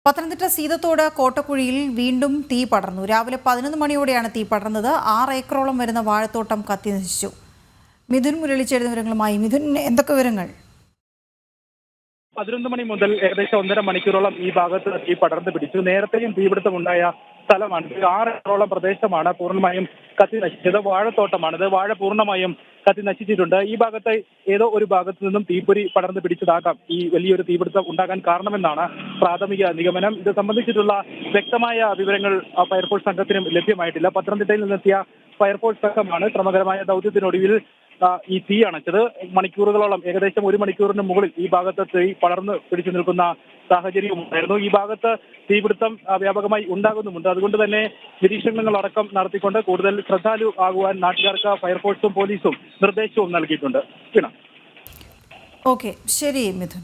പത്തനംതിട്ട സീതത്തോട് കോട്ടക്കുഴിയിൽ വീണ്ടും തീ പടർന്നു. രാവിലെ 11 മണിയോടെയാണ് തീ പടർന്നത്. 6 ഏക്കറോളം വരുന്ന വാഴത്തോട്ടം കത്തി നശിച്ചു. മിഥുൻ മുരളി ചേരുന്ന വിവരങ്ങളുമായി. മിഥുൻ, എന്തൊക്കെ വിവരങ്ങൾ? 11 മണി മുതൽ ഏകദേശം 1.5 മണിക്കൂറോളം ഈ ഭാഗത്ത് തീ പടർന്നു പിടിച്ചു. നേരത്തെയും തീപിടുത്തമുണ്ടായ സ്ഥലമാണ്. 6 ഏക്കറോളം പ്രദേശമാണ് പൂർണ്ണമായും കത്തി നശിച്ചത്. വാഴത്തോട്ടമാണിത്. വാഴ പൂർണ്ണമായും കത്തി നശിച്ചിട്ടുണ്ട്. ഈ ഭാഗത്ത് ഏതോ ഒരു ഭാഗത്തു നിന്നും തീപ്പൊരി പടർന്നു പിടിച്ചതാകാം ഈ വലിയൊരു തീപിടുത്തം ഉണ്ടാകാൻ കാരണമെന്നാണ് പ്രാഥമിക നിഗമനം. ഇത് സംബന്ധിച്ചിട്ടുള്ള വ്യക്തമായ വിവരങ്ങൾ ഫയർഫോഴ്സ് സംഘത്തിനും ലഭ്യമായിട്ടില്ല. പത്തനംതിട്ടയിൽ നിന്നെത്തിയ ഫയർഫോഴ്സ് സംഘമാണ് ശ്രമകരമായ ദൗത്യത്തിനൊടുവിൽ ഈ തീ അണച്ചത്. മണിക്കൂറുകളോളം, ഏകദേശം 1 മണിക്കൂറിന് മുകളിൽ ഈ ഭാഗത്ത് തീ പടർന്ന് പിടിച്ചു നിൽക്കുന്ന സാഹചര്യവും ഉണ്ടായിരുന്നു. ഈ ഭാഗത്ത് തീപിടുത്തം വ്യാപകമായി ഉണ്ടാകുന്നുമുണ്ട്. അതുകൊണ്ട് തന്നെ നിരീക്ഷണങ്ങളടക്കം നടത്തിക്കൊണ്ട് കൂടുതൽ ശ്രദ്ധാലു ആകുവാൻ നാട്ടുകാർക്ക് ഫയർഫോഴ്സും പോലീസും നിർദ്ദേശവും നൽകിയിട്ടുണ്ട്. ഓക്കെ, ശരി മിഥുൻ.